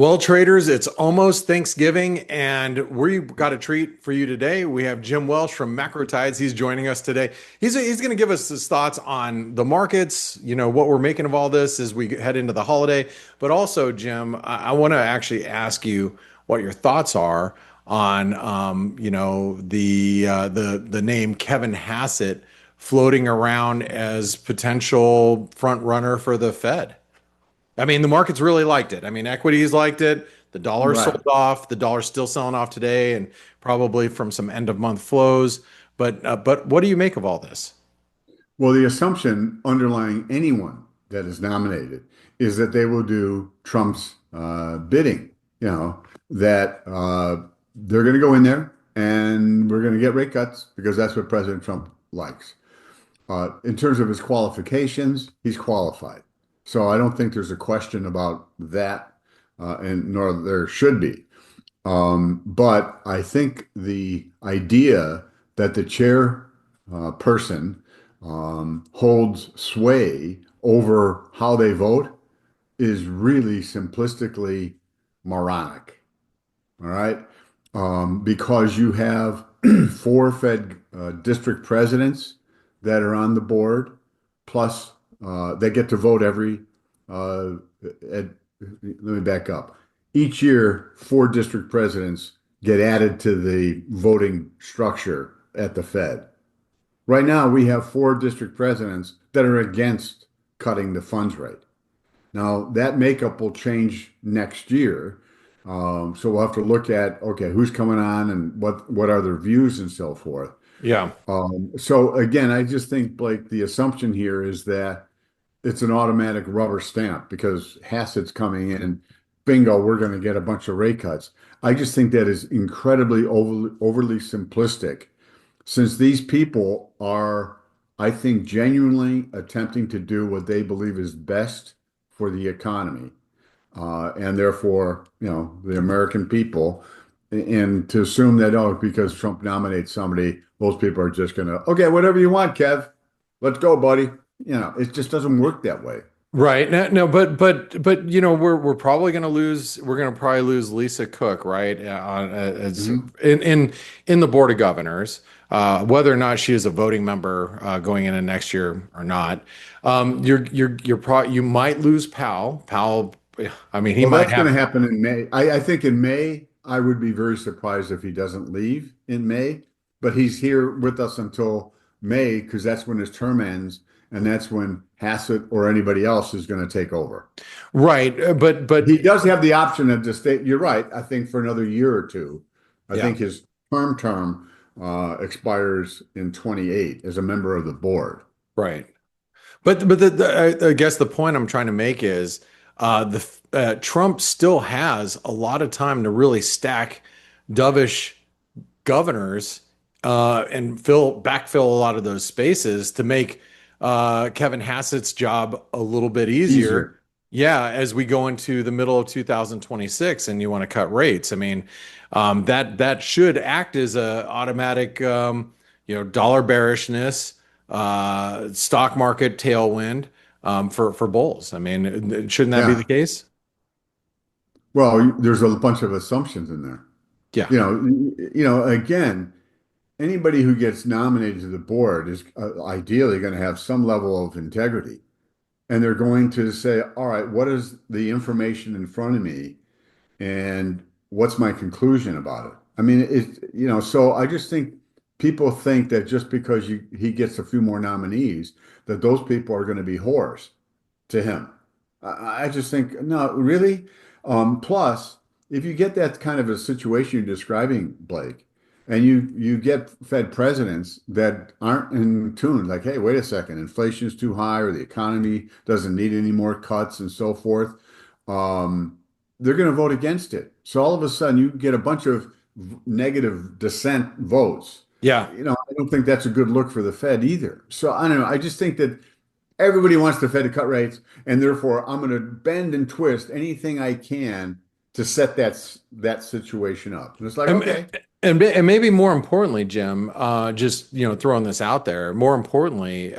Well, traders, it's almost Thanksgiving, and we've got a treat for you today. We have Jim Welsh from Macro Tides. He's joining us today. He's going to give us his thoughts on the markets, what we're making of all this as we head into the holiday. But also, Jim, I want to actually ask you what your thoughts are on, the name Kevin Hassett floating around as potential front runner for the Fed. I mean, the markets really liked it. I mean, equities liked it. The dollar Right. sold off. The dollar's still selling off today, and probably from some end of month flows. But what do you make of all this? Well, the assumption underlying anyone that is nominated is that they will do Trump's bidding, that they're going to go in there and we're going to get rate cuts because that's what President Trump likes. In terms of his qualifications, he's qualified. So I don't think there's a question about that, and nor there should be. But I think the idea that the chair person holds sway over how they vote is really simplistically moronic. All right. Because you have four Fed district presidents that are on the board, plus they get to vote every, let me back up. Each year, four district presidents get added to the voting structure at the Fed. Right now, we have four district presidents that are against cutting the funds rate. Now, that makeup will change next year. So we'll have to look at, okay, who's coming on and what are their views and so forth. Yeah. So again, I just think, Blake, the assumption here is that it's an automatic rubber stamp because Hassett's coming in and bingo, we're going to get a bunch of rate cuts. I just think that is incredibly overly simplistic since these people are, I think, genuinely attempting to do what they believe is best for the economy, and therefore, the American people. And to assume that, oh, because Trump nominates somebody, most people are just going to, okay, whatever you want, Kev, let's go, buddy. It just doesn't work that way. Right. No, but we're probably going to lose. We're going to probably lose Lisa Cook, right? As Mhm. in the board of governors, whether or not she is a voting member going into next year or not. You might lose Powell. Powell. I mean, he Well, might that's going to have. happen in May. I think in May, I would be very surprised if he doesn't leave in May, but he's here with us until May because that's when his term ends, and that's when Hassett or anybody else is going to take over. Right. But He does have the option of just stay. You're right. I think for another year or two. I yeah. think his term expires in 28 as a member of the board. Right. But I guess the point I'm trying to make is the Trump still has a lot of time to really stack dovish governors and backfill a lot of those spaces to make Kevin Hassett's job a little bit easier. Easier. Yeah, as we go into the middle of 2026 and you want to cut rates. I mean, that should act as a automatic dollar bearishness, stock market tailwind for bulls. I mean, shouldn't that be the Yeah. case? Well, there's a bunch of assumptions in there. Yeah. Again, anybody who gets nominated to the board is ideally going to have some level of integrity. And they're going to say, all right, what is the information in front of me and what's my conclusion about it? I mean, so I just think people think that just because he gets a few more nominees, that those people are going to be whores to him. I just think, no, really? Plus, if you get that kind of a situation you're describing, Blake, and you get Fed presidents that aren't in tune, like, hey, wait a second, inflation is too high, or the economy doesn't need any more cuts, and so forth, um, they're going to vote against it. So all of a sudden, you get a bunch of negative dissent votes. Yeah. I don't think that's a good look for the Fed either. So I don't know. I just think that everybody wants the Fed to cut rates, and therefore I'm going to bend and twist anything I can to set that situation up. And it's like, And, okay. And maybe more importantly, Jim, just throwing this out there. More importantly,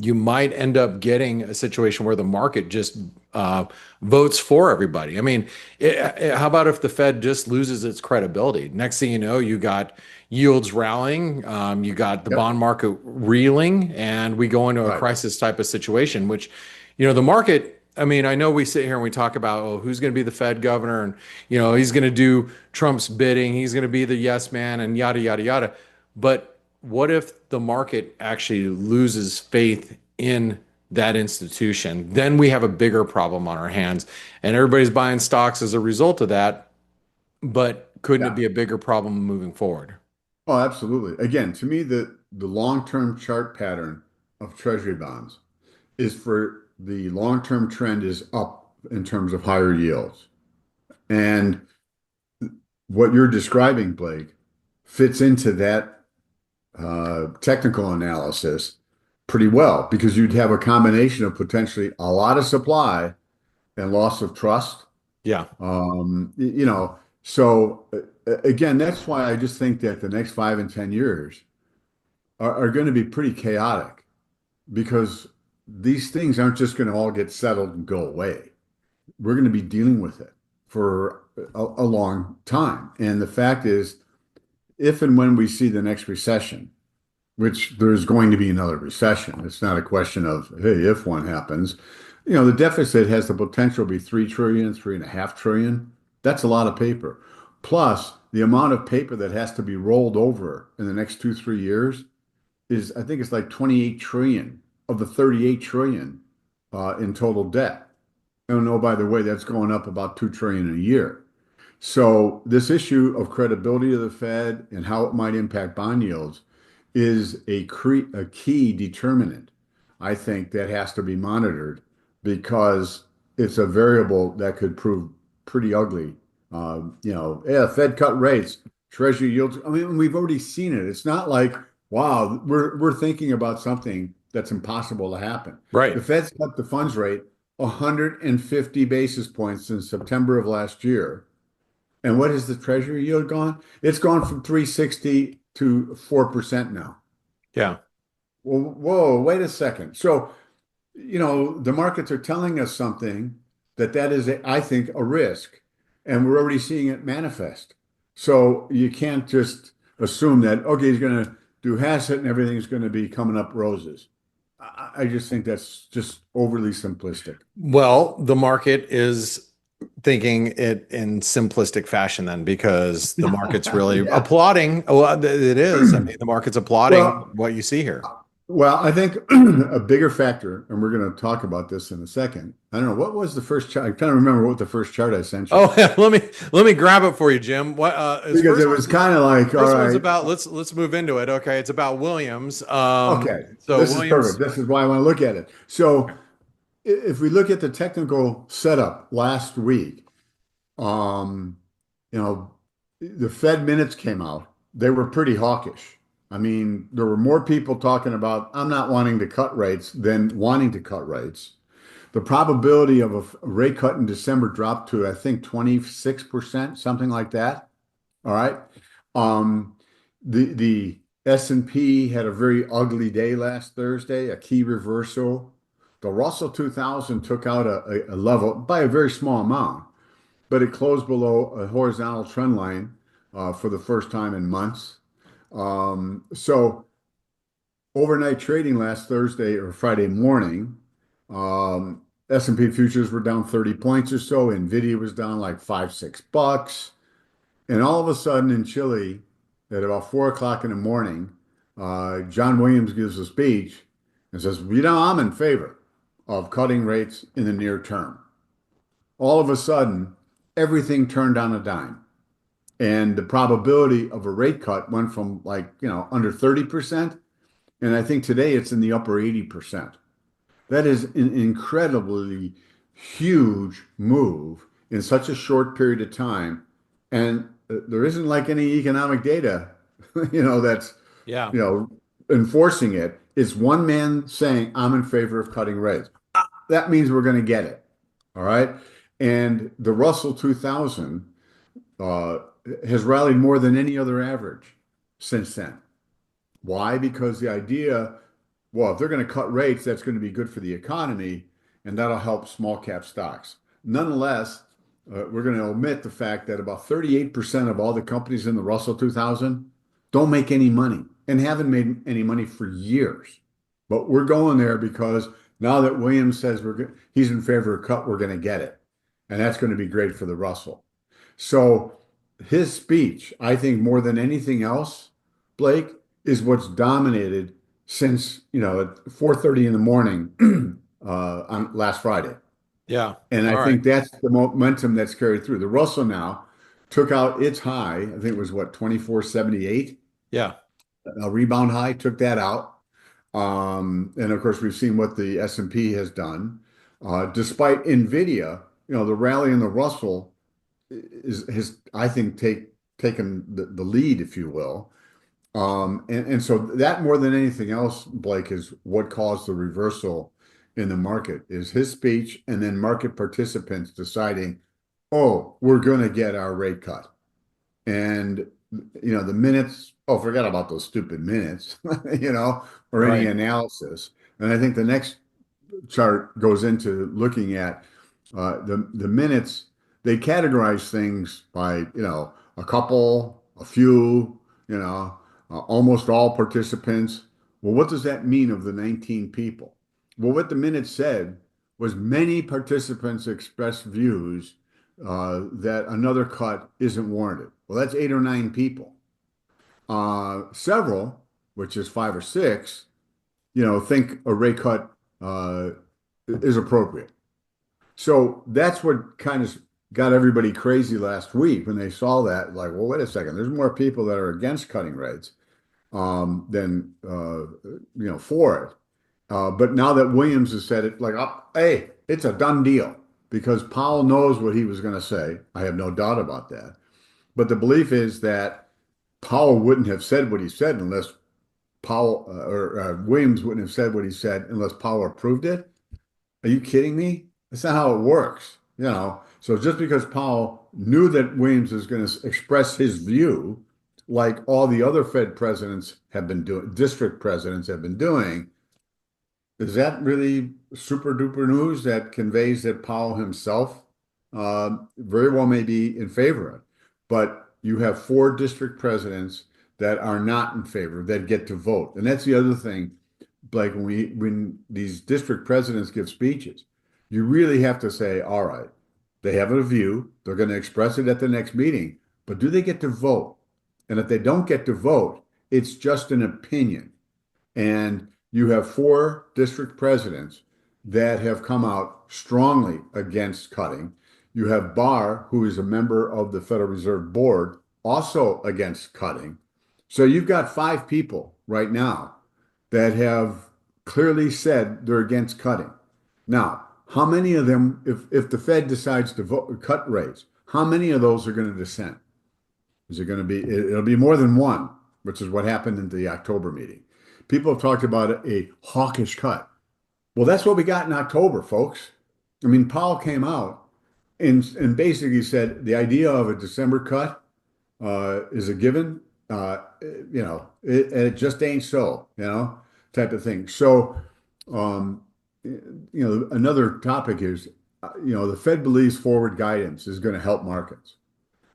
you might end up getting a situation where the market just uh, votes for everybody. I mean, how about if the Fed just loses its credibility? Next thing you know, you got yields rallying, you got the Yep. bond market reeling, and we go into a Right. crisis type of situation. Which, the market. I mean, I know we sit here and we talk about, oh, who's going to be the Fed governor, and he's going to do Trump's bidding. He's going to be the yes man and yada, yada, yada. But what if the market actually loses faith in that institution? Then we have a bigger problem on our hands. And everybody's buying stocks as a result of that. But couldn't it Yeah. be a bigger problem moving forward? Oh, absolutely. Again, to me, the long-term chart pattern of Treasury bonds is for the long-term trend is up in terms of higher yields. And what you're describing, Blake, fits into that technical analysis pretty well because you'd have a combination of potentially a lot of supply and loss of trust. Yeah. So again, that's why I just think that the next 5 and 10 years are going to be pretty chaotic because these things aren't just going to all get settled and go away. We're going to be dealing with it for a long time. And the fact is, if and when we see the next recession, which there's going to be another recession, it's not a question of, hey, if one happens, the deficit has the potential to be 3 trillion, 3.5 trillion. That's a lot of paper. Plus, the amount of paper that has to be rolled over in the next 2, 3 years is, I think it's like 28 trillion of the 38 trillion in total debt. And oh, by the way, that's going up about 2 trillion a year. So this issue of credibility of the Fed and how it might impact bond yields is a key determinant, I think, that has to be monitored because it's a variable that could prove pretty ugly. Yeah, Fed cut rates, Treasury yields. I mean, we've already seen it. It's not like, wow, we're thinking about something that's impossible to happen. Right. The Fed's cut the funds rate 150 basis points in September of last year. And what has the Treasury yield gone? It's gone from 360 to 4% now. Yeah. Well, whoa, wait a second. So, the markets are telling us something that is, I think, a risk, and we're already seeing it manifest. So you can't just assume that, okay, he's going to do Hassett and everything's going to be coming up roses. I just think that's just overly simplistic. Well, the market is thinking it in simplistic fashion then because the market's really Yeah. applauding. Well, it is. I mean, the market's applauding Well, what you see here. Well, I think a bigger factor, and we're going to talk about this in a second. I don't know what was the first chart. I kind of remember what the first chart I sent you Oh, let me grab it for you, Jim. What his because it first was kind of like, all first one's right, about let's move into it. Okay, it's about Williams. okay, So this is Williams, perfect. This is why I want to look at it. So if we look at the technical setup last week, um, you know, the Fed minutes came out. They were pretty hawkish. I mean, there were more people talking about I'm not wanting to cut rates than wanting to cut rates. The probability of a rate cut in December dropped to, I think, 26%, something like that. All right. Um, the S&P had a very ugly day last Thursday, a key reversal. The Russell 2000 took out a level by a very small amount, but it closed below a horizontal trend line for the first time in months. So overnight trading last Thursday or Friday morning, S&P futures were down 30 points or so. Nvidia was down like $5, $6. And all of a sudden in Chile, at about 4 o'clock in the morning, John Williams gives a speech and says, I'm in favor of cutting rates in the near term. All of a sudden, everything turned on a dime. And the probability of a rate cut went from like, under 30%. And I think today it's in the upper 80%. That is an incredibly huge move in such a short period of time. And there isn't like any economic data, that's, yeah. you know, enforcing it. It's one man saying, I'm in favor of cutting rates. That means we're going to get it. All right. And the Russell 2000 uh, has rallied more than any other average since then. Why? Because the idea, well, if they're going to cut rates, that's going to be good for the economy, and that'll help small cap stocks. Nonetheless, we're going to omit the fact that about 38% of all the companies in the Russell 2000 don't make any money and haven't made any money for years. But we're going there because now that Williams says he's in favor of a cut, we're going to get it. And that's going to be great for the Russell. So his speech, I think more than anything else, Blake, is what's dominated since, at 4:30 in the morning on last Friday. Yeah. And I All right. think that's the momentum that's carried through. The Russell now took out its high. I think it was what, 2478, Yeah. a rebound high, took that out. And of course, we've seen what the S&P has done. Despite Nvidia, the rally in the Russell has, I think, taken the lead, if you will. And so that more than anything else, Blake, is what caused the reversal in the market is his speech and then market participants deciding, oh, we're going to get our rate cut. And, the minutes, oh, forget about those stupid minutes, or any Right. analysis. And I think the next chart goes into looking at the minutes. They categorize things by, a couple, a few, almost all participants. Well, what does that mean of the 19 people? Well, what the minutes said was many participants expressed views that another cut isn't warranted. Well, that's 8 or 9 people. Several, which is 5 or 6, think a rate cut is appropriate. So that's what kind of got everybody crazy last week when they saw that. Like, well, wait a second, there's more people that are against cutting rates than for it. But now that Williams has said it, like, oh, hey, it's a done deal because Powell knows what he was going to say. I have no doubt about that. But the belief is that Powell wouldn't have said what he said unless Williams wouldn't have said what he said unless Powell approved it. Are you kidding me? That's not how it works, So just because Powell knew that Williams was going to express his view, like all the other Fed presidents have been doing, district presidents have been doing, is that really super duper news that conveys that Powell himself very well may be in favor of it? But you have 4 district presidents that are not in favor that get to vote. And that's the other thing, like when these district presidents give speeches, you really have to say, all right, they have a view, they're going to express it at the next meeting, but do they get to vote? And if they don't get to vote, it's just an opinion. And you have 4 district presidents that have come out strongly against cutting. You have Barr, who is a member of the Federal Reserve Board, also against cutting. So you've got 5 people right now that have clearly said they're against cutting. Now, how many of them, if the Fed decides to cut rates, how many of those are going to dissent? Is it going to be, it'll be more than one, which is what happened in the October meeting. People have talked about a hawkish cut. Well, that's what we got in October, folks. I mean, Powell came out and basically said the idea of a December cut is a given. It just ain't so, type of thing. So, another topic is, the Fed believes forward guidance is going to help markets.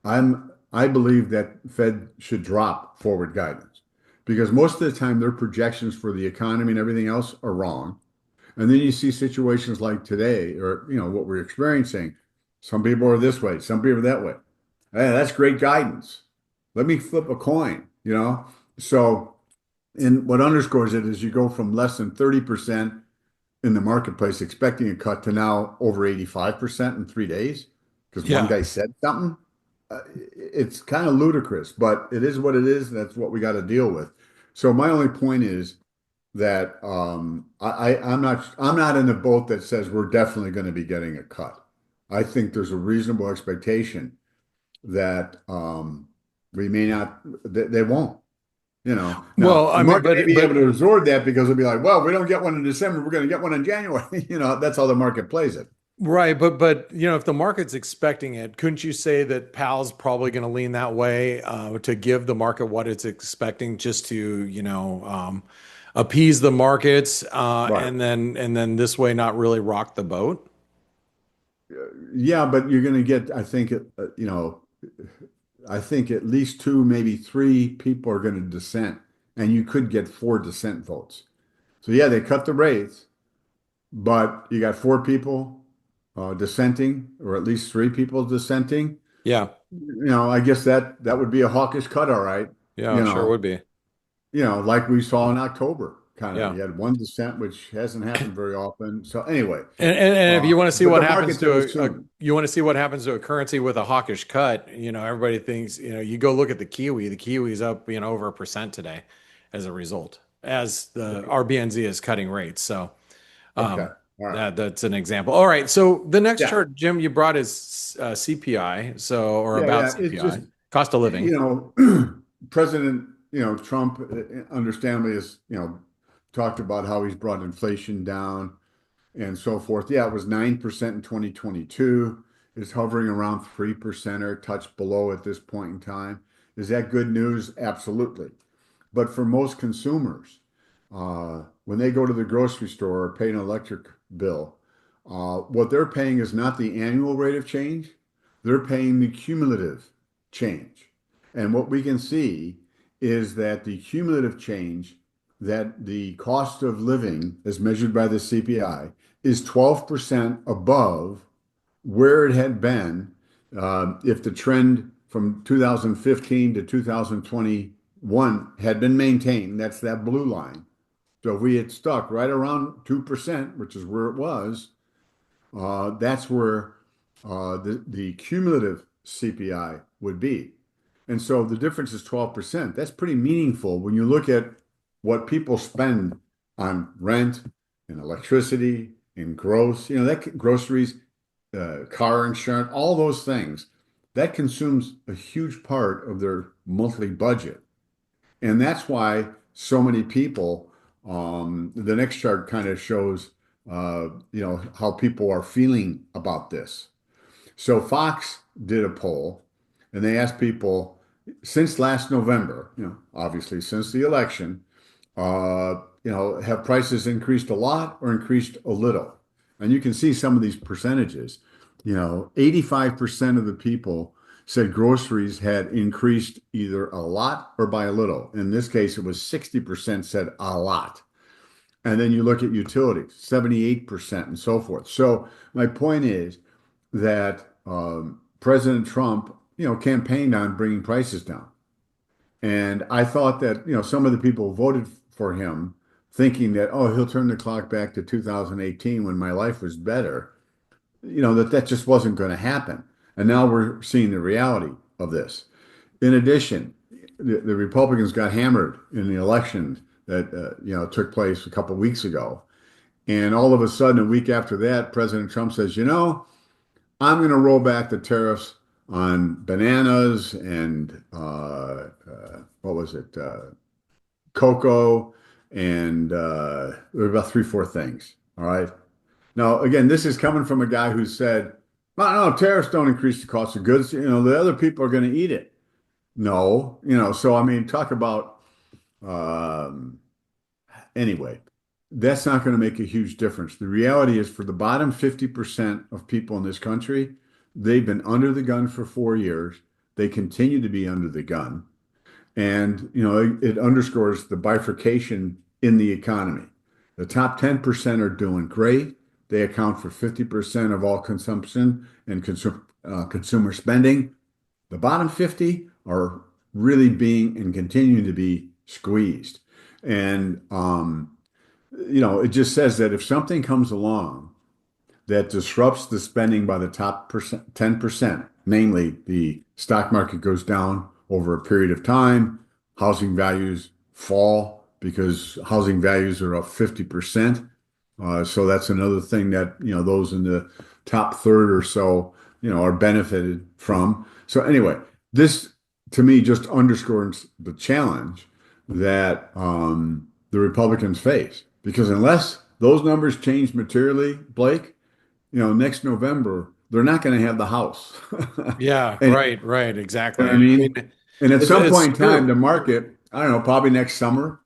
I believe that Fed should drop forward guidance because most of the time their projections for the economy and everything else are wrong. And then you see situations like today or, what we're experiencing. Some people are this way, some people are that way. Hey, that's great guidance. Let me flip a coin. So, and what underscores it is you go from less than 30% in the marketplace expecting a cut to now over 85% in 3 days because one Yeah. guy said something. It's kind of ludicrous, but it is what it is. That's what we got to deal with. So my only point is that I'm not in the boat that says we're definitely going to be getting a cut. I think there's a reasonable expectation that we may not, they won't. Well, Now the I mean, market may but be able but to absorb that because it'll be like, well, we don't get one in December, we're going to get one in January. That's how the market plays it. Right, but if the market's expecting it, couldn't you say that Powell's probably going to lean that way to give the market what it's expecting, just to appease the markets, Right. and then this way not really rock the boat? Yeah, but you're going to get, I think, I think at least two, maybe three people are going to dissent, and you could get four dissent votes. So yeah, they cut the rates, but you got four people dissenting, or at least three people dissenting. Yeah, I guess that would be a hawkish cut, all right. yeah, You it sure know, would be. like we saw in October, kind of. Yeah. You had one dissent, which hasn't happened very often. So anyway, And if you want to see but what the happens market's going to to assume. you want to see what happens to a currency with a hawkish cut, everybody thinks, you go look at the Kiwi. The Kiwi's up, over 1% today as a result, as the Okay. RBNZ is cutting rates. So Okay. um, All right. that's an example. All right. So the next Yeah. chart, Jim, you brought is CPI, or Yeah. about Yeah. It's just, CPI, cost of living. you President, Trump, understandably has, talked about how he's brought inflation down and so forth. Yeah, it was 9% in 2022. It's hovering around 3% or a touch below at this point in time. Is that good news? Absolutely. But for most consumers, when they go to the grocery store or pay an electric bill, what they're paying is not the annual rate of change, they're paying the cumulative change. And what we can see is that the cumulative change, that the cost of living as measured by the CPI is 12% above where it had been if the trend from 2015 to 2021 had been maintained. That's that blue line. So if we had stuck right around 2%, which is where it was, that's where the cumulative CPI would be. And so the difference is 12%. That's pretty meaningful when you look at what people spend on rent and electricity and groceries, car insurance, all those things. That consumes a huge part of their monthly budget. And that's why so many people, the next chart kind of shows, how people are feeling about this. So Fox did a poll and they asked people since last November, obviously since the election, have prices increased a lot or increased a little? And you can see some of these percentages. 85% of the people said groceries had increased either a lot or by a little. In this case, it was 60% said a lot. And then you look at utilities, 78% and so forth. So my point is that President Trump, campaigned on bringing prices down. And I thought that, some of the people voted for him thinking that, oh, he'll turn the clock back to 2018 when my life was better, that just wasn't going to happen. And now we're seeing the reality of this. In addition, the Republicans got hammered in the election that, took place a couple of weeks ago. And all of a sudden, a week after that, President Trump says, I'm going to roll back the tariffs on bananas and what was it? Cocoa, and there were about three, four things. All right. Now, again, this is coming from a guy who said, well, no, tariffs don't increase the cost of goods. The other people are going to eat it. No, so I mean, talk about um, anyway, that's not going to make a huge difference. The reality is for the bottom 50% of people in this country, they've been under the gun for 4 years. They continue to be under the gun. And, it underscores the bifurcation in the economy. The top 10% are doing great. They account for 50% of all consumption and consumer spending. The bottom 50 are really being and continuing to be squeezed. And, it just says that if something comes along that disrupts the spending by the top 10%, namely the stock market goes down over a period of time, housing values fall because housing values are up 50%. So that's another thing that, those in the top third or so, are benefited from. So anyway, this to me just underscores the challenge that the Republicans face because unless those numbers change materially, Blake, next November, they're not going to have the house. Yeah, And right, you know what exactly. I I mean, mean? And at some it's point in time, true. the market, I don't know, probably next summer,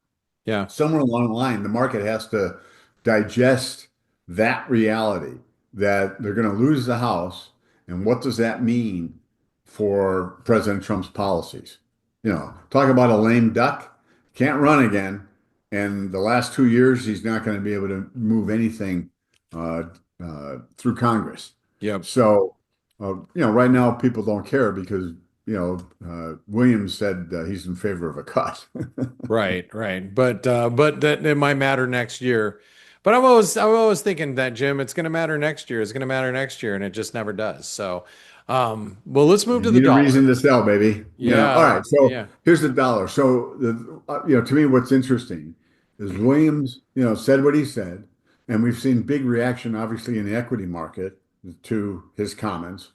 Yeah. somewhere along the line, the market has to digest that reality that they're going to lose the House. And what does that mean for President Trump's policies? Talk about a lame duck, can't run again. And the last 2 years, he's not going to be able to move anything uh, through Congress. Yep. So, right now people don't care because, Williams said he's in favor of a cut. Right. But that it might matter next year. But I'm always thinking that, Jim, it's going to matter next year. It's going to matter next year, and it just never does. So, well, let's move You to the need a dollar. reason to sell, baby. All Yeah, right. So yeah. here's the dollar. So to me, what's interesting is Williams, said what he said, and we've seen big reaction, obviously, in the equity market to his comments,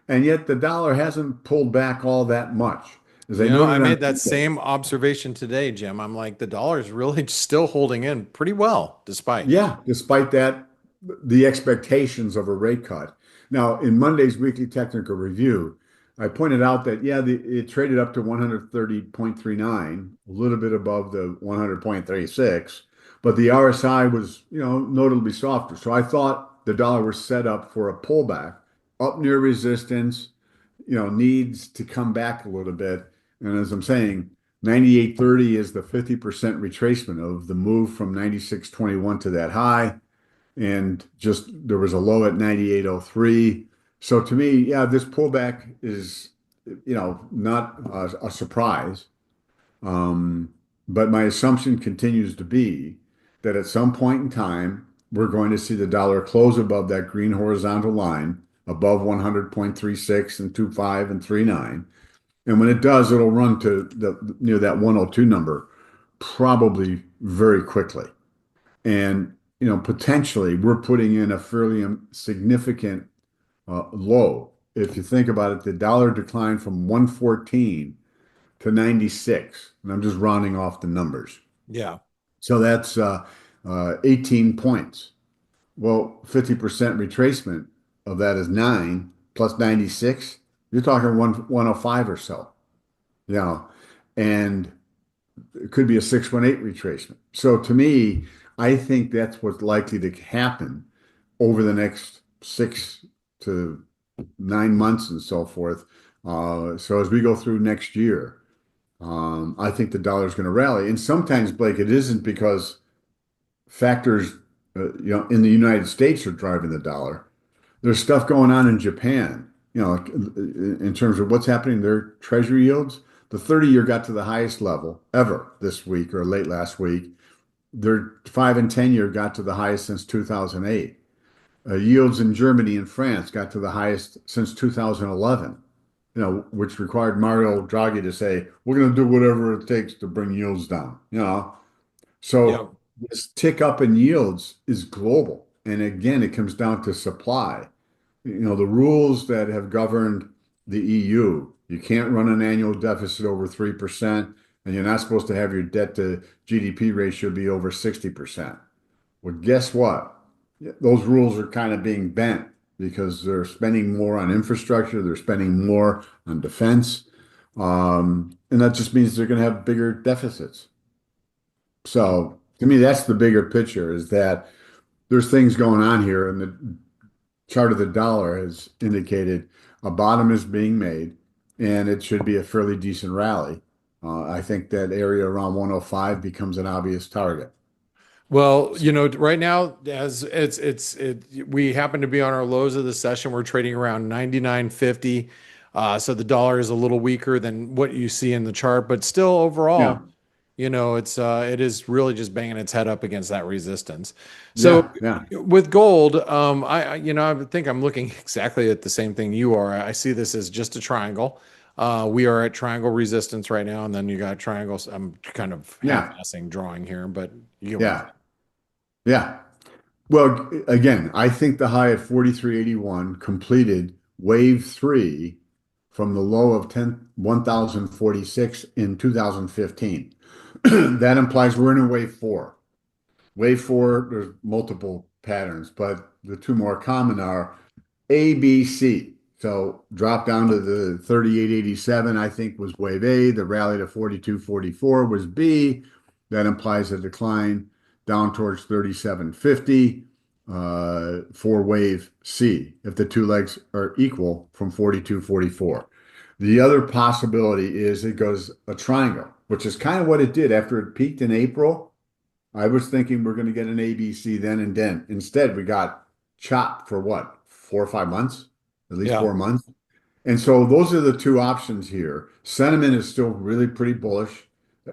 and yet the dollar hasn't pulled back all that much. As I I noted on made that Tuesday, same observation today, Jim. I'm like, the dollar is really still holding in pretty well, despite. yeah, despite that, the expectations of a rate cut. Now, in Monday's weekly technical review, I pointed out that, yeah, it traded up to 130.39, a little bit above the 100.36, but the RSI was, notably softer. So I thought the dollar was set up for a pullback up near resistance, needs to come back a little bit. And as I'm saying, 98.30 is the 50% retracement of the move from 96.21 to that high. And just there was a low at 98.03. So to me, yeah, this pullback is, not a surprise. Um, but my assumption continues to be that at some point in time, we're going to see the dollar close above that green horizontal line, above 100.36 and 25 and 39. And when it does, it'll run to near that 102 number probably very quickly. And, potentially we're putting in a fairly significant low. If you think about it, the dollar declined from 114 to 96, and I'm just rounding off the numbers. Yeah. So that's 18 points. Well, 50% retracement of that is 9 plus 96. You're talking 105 or so, and it could be a 618 retracement. So to me, I think that's what's likely to happen over the next 6 to 9 months and so forth. So as we go through next year, I think the dollar is going to rally. And sometimes, Blake, it isn't because factors, in the United States are driving the dollar. There's stuff going on in Japan, in terms of what's happening, their treasury yields. The 30-year got to the highest level ever this week or late last week. Their 5 and 10-year got to the highest since 2008. Yields in Germany and France got to the highest since 2011, which required Mario Draghi to say, we're going to do whatever it takes to bring yields down, Yeah. So this tick up in yields is global. And again, it comes down to supply. The rules that have governed the EU, you can't run an annual deficit over 3%, and you're not supposed to have your debt to GDP ratio be over 60%. Well, guess what? Those rules are kind of being bent because they're spending more on infrastructure, they're spending more on defense, and that just means they're going to have bigger deficits. So to me, that's the bigger picture is that there's things going on here, and the chart of the dollar has indicated a bottom is being made, and it should be a fairly decent rally. I think that area around 105 becomes an obvious target. Well, right now, as we happen to be on our lows of the session. We're trading around 99.50. So the dollar is a little weaker than what you see in the chart, but still Yeah, overall, it is really just banging its head up against that resistance. So yeah. with gold, I think I'm looking exactly at the same thing you are. I see this as just a triangle. We are at triangle resistance right now, and then you got triangles. I'm kind of Yeah, half-assing drawing here, but you get what I'm yeah, yeah. Well, again, I think the high at 43.81 completed wave three from the low of 1,046 in 2015. That implies we're in a wave four. Wave four, there's multiple patterns, but the two more common are A, B, C. So drop down to the 38.87, I think was wave A. The rally to 42.44 was B. That implies a decline down towards 37.50 for wave C, if the two legs are equal from 42.44. The other possibility is it goes a triangle, which is kind of what it did after it peaked in April. I was thinking we're going to get an ABC then and then. Instead, we got chopped for what, 4 or 5 months, at least Yeah. 4 months. And so those are the two options here. Sentiment is still really pretty bullish.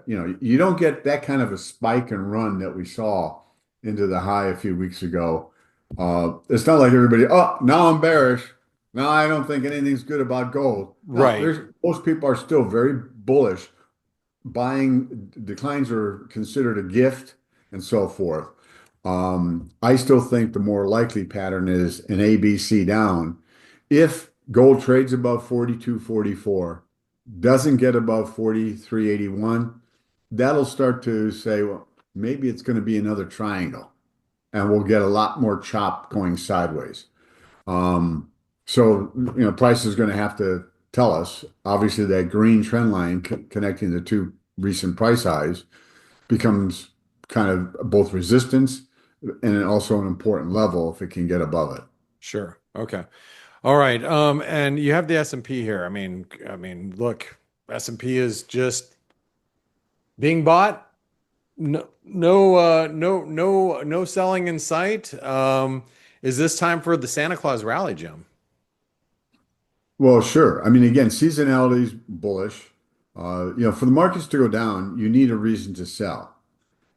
You don't get that kind of a spike and run that we saw into the high a few weeks ago. It's not like everybody, oh, now I'm bearish. Now I don't think anything's good about gold. No, Right. most people are still very bullish. Buying declines are considered a gift and so forth. I still think the more likely pattern is an ABC down. If gold trades above 42.44, doesn't get above 43.81, that'll start to say, well, maybe it's going to be another triangle and we'll get a lot more chop going sideways. Um, so, price is going to have to tell us. Obviously, that green trend line connecting the two recent price highs becomes kind of both resistance and also an important level if it can get above it. Sure. Okay. All right. And you have the S&P here. Look, S&P is just being bought. No, no selling in sight. Is this time for the Santa Claus rally, Jim? Well, sure. I mean, again, seasonality is bullish. For the markets to go down, you need a reason to sell.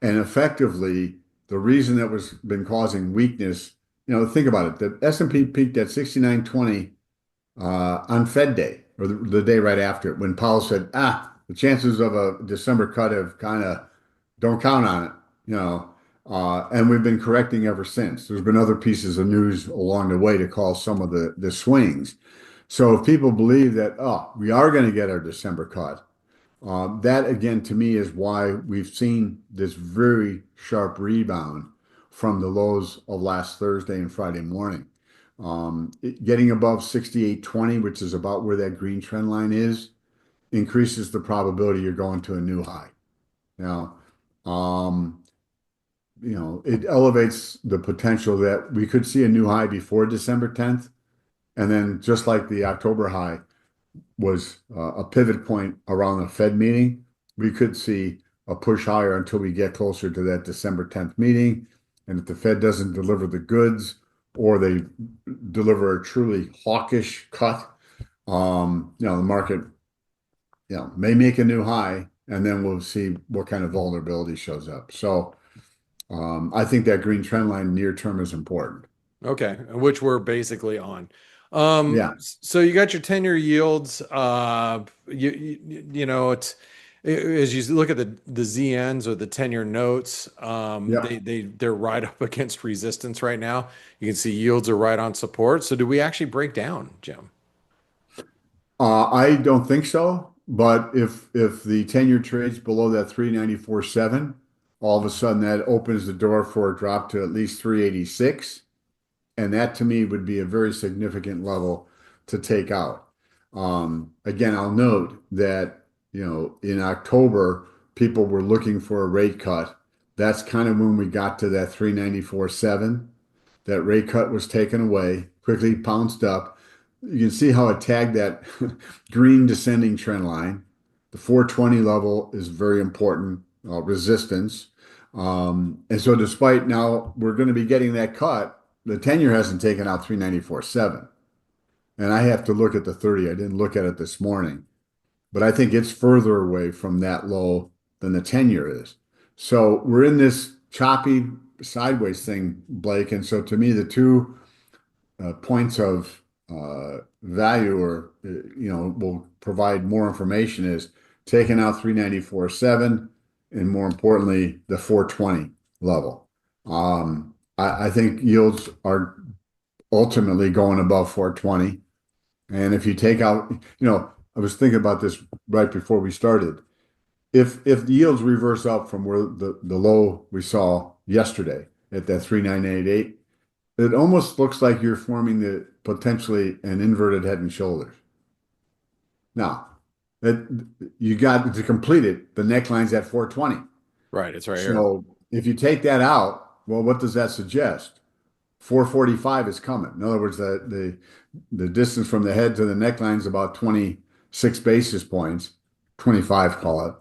And effectively, the reason that was been causing weakness, think about it. The S&P peaked at 69.20 on Fed Day or the day right after it when Powell said, the chances of a December cut have kind of don't count on it, and we've been correcting ever since. There's been other pieces of news along the way to call some of the swings. So if people believe that, we are going to get our December cut, that again to me is why we've seen this very sharp rebound from the lows of last Thursday and Friday morning. Getting above 68.20, which is about where that green trend line is, increases the probability you're going to a new high. Now, um, it elevates the potential that we could see a new high before December 10th. And then just like the October high was a pivot point around the Fed meeting, we could see a push higher until we get closer to that December 10th meeting. And if the Fed doesn't deliver the goods or they deliver a truly hawkish cut, the market, may make a new high and then we'll see what kind of vulnerability shows up. So I think that green trend line near term is important. Okay, which we're basically on. Yeah. So you got your 10-year yields. It's as you look at the ZNs or the 10-year notes, Yeah. they're right up against resistance right now. You can see yields are right on support. So do we actually break down, Jim? I don't think so. But if the 10-year trades below that 394.7, all of a sudden that opens the door for a drop to at least 386. And that to me would be a very significant level to take out. Again, I'll note that, in October, people were looking for a rate cut. That's kind of when we got to that 394.7. That rate cut was taken away, quickly pounced up. You can see how it tagged that green descending trend line. The 420 level is very important resistance. And so despite now we're going to be getting that cut, the 10-year hasn't taken out 394.7. And I have to look at the 30. I didn't look at it this morning, but I think it's further away from that low than the 10-year is. So we're in this choppy sideways thing, Blake. And so to me, the two points of value or, will provide more information is taking out 394.7 and more importantly, the 420 level. I think yields are ultimately going above 420. And if you take out, I was thinking about this right before we started. If the yields reverse up from where the low we saw yesterday at that 3988, it almost looks like you're forming the potentially an inverted head and shoulders. Now, it, you got to complete it. The neckline's at 420. Right, it's right here. So if you take that out, well, what does that suggest? 445 is coming. In other words, the distance from the head to the neckline is about 26 basis points, 25 call it.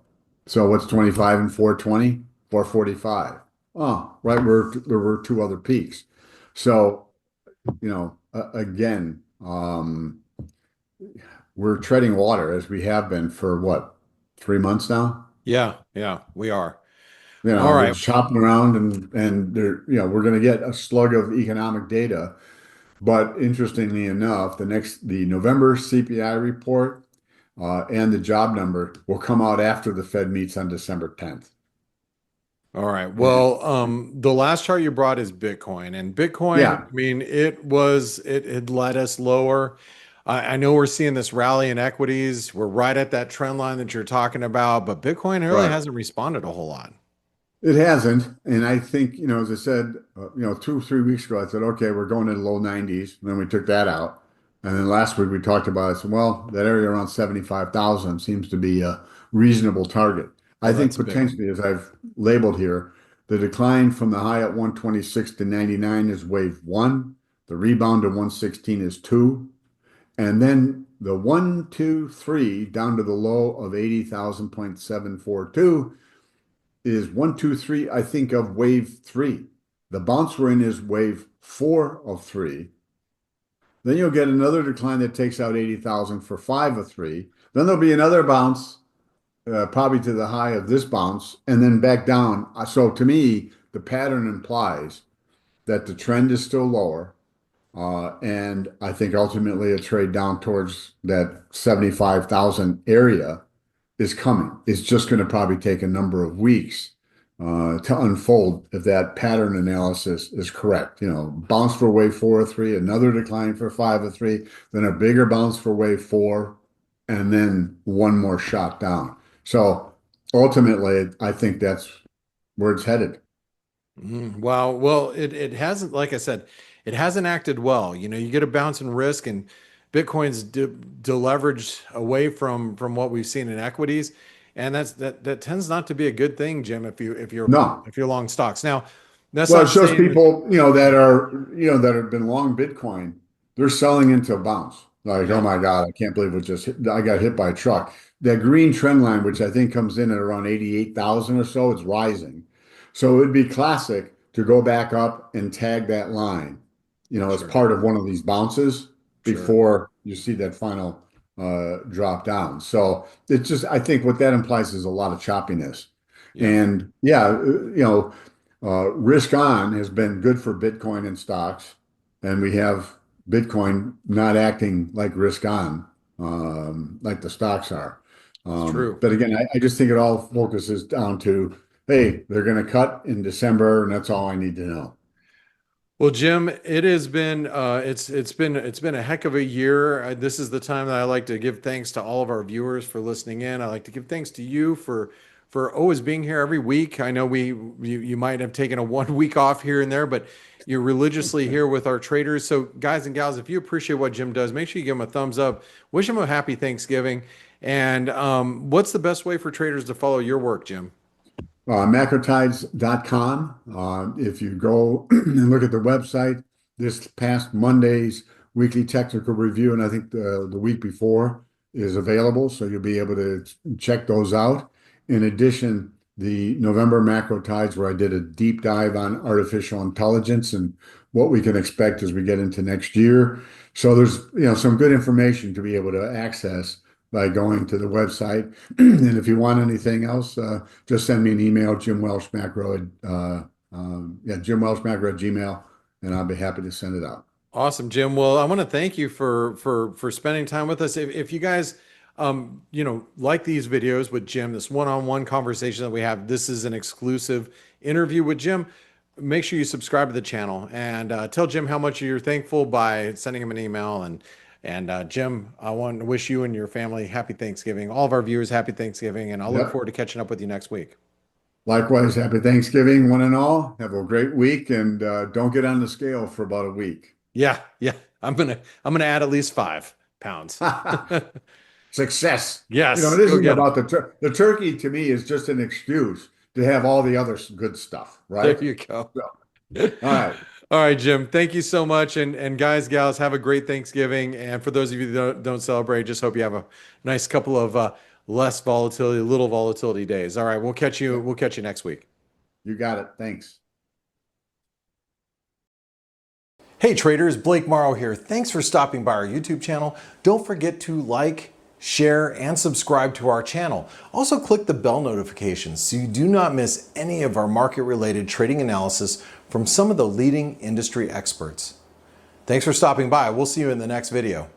So what's 25 and 420? 445. Oh, right where there were two other peaks. So, again, we're treading water as we have been for what, 3 months now? Yeah, yeah, we are. All We're right. chopping around and there, we're going to get a slug of economic data. But interestingly enough, the November CPI report and the job number will come out after the Fed meets on December 10th. All right. And Well, the last chart you brought is Bitcoin, and Bitcoin, yeah, I mean, it had led us lower. I know we're seeing this rally in equities. We're right at that trend line that you're talking about, but Bitcoin really right. hasn't responded a whole lot. It hasn't. And I think, as I said, 2 or 3 weeks ago, I said, okay, we're going to the low 90s. And then we took that out. And then last week we talked about it. I said, well, that area around 75,000 seems to be a reasonable target. I Well, think that's big. potentially, as I've labeled here, the decline from the high at 126 to 99 is wave one. The rebound to 116 is two. And then the 1, 2, 3 down to the low of 80,000.742 is 1, 2, 3, I think of wave three. The bounce we're in is wave four of three. Then you'll get another decline that takes out 80,000 for five of three. Then there'll be another bounce, probably to the high of this bounce, and then back down. So to me, the pattern implies that the trend is still lower. And I think ultimately a trade down towards that 75,000 area is coming. It's just going to probably take a number of weeks to unfold if that pattern analysis is correct. Bounce for wave four or three, another decline for five or three, then a bigger bounce for wave four, and then one more shot down. So ultimately, I think that's where it's headed. Wow. Well, it hasn't, like I said, it hasn't acted well. You get a bounce in risk, and Bitcoin's deleveraged away from what we've seen in equities, and that tends not to be a good thing, Jim. No. If you're long stocks. Now, that's Well, it not shows saying that. people, that have been long Bitcoin, they're selling into a bounce. Like, oh Yeah, my God, I can't believe it just hit, I got hit by a truck. That green trend line, which I think comes in at around 88,000 or so, it's rising. So it would be classic to go back up and tag that line, as sure, part of one of these bounces sure. before you see that final drop down. So it's just, I think what that implies is a lot of choppiness. Yeah, And yeah, risk on has been good for Bitcoin and stocks, and we have Bitcoin not acting like risk on, like the stocks are. it's true. But again, I just think it all focuses down to, hey, they're going to cut in December, and that's all I need to know. Well, Jim, it has been it's been a heck of a year. This is the time that I like to give thanks to all of our viewers for listening in. I like to give thanks to you for always being here every week. I know you might have taken a 1 week off here and there, but you're religiously here with our traders. So, guys and gals, if you appreciate what Jim does, make sure you give him a thumbs up. Wish him a happy Thanksgiving. And what's the best way for traders to follow your work, Jim? Macrotides.com. If you go and look at the website, this past Monday's weekly technical review, and I think the week before is available, so you'll be able to check those out. In addition, the November macro tides, where I did a deep dive on artificial intelligence and what we can expect as we get into next year. So there's some good information to be able to access by going to the website. And if you want anything else, just send me an email, Jim Welsh Macro Jim Welsh Macro at Gmail, and I'll be happy to send it out. Awesome, Jim. Well, I want to thank you for spending time with us. If you guys like these videos with Jim, this one-on-one conversation that we have, this is an exclusive interview with Jim. Make sure you subscribe to the channel and tell Jim how much you're thankful by sending him an email. And Jim, I want to wish you and your family happy Thanksgiving. All of our viewers happy Thanksgiving, and I'll look Yep. forward to catching up with you next week. Likewise, happy Thanksgiving, one and all. Have a great week, and don't get on the scale for about a week. Yeah, yeah. I'm gonna add at least 5 pounds. Success. You know, Yes, it go isn't get them. about the turkey. To me, is just an excuse to have all the other good stuff, There right? you go. So, all right. All right, Jim. Thank you so much. And guys, gals, have a great Thanksgiving. And for those of you that don't celebrate, just hope you have a nice couple of less volatility, little volatility days. All right, we'll catch you. Yeah, We'll catch you next week. you got it. Thanks. Hey traders, Blake Morrow here. Thanks for stopping by our YouTube channel. Don't forget to like, share, and subscribe to our channel. Also click the bell notifications so you do not miss any of our market-related trading analysis from some of the leading industry experts. Thanks for stopping by. We'll see you in the next video.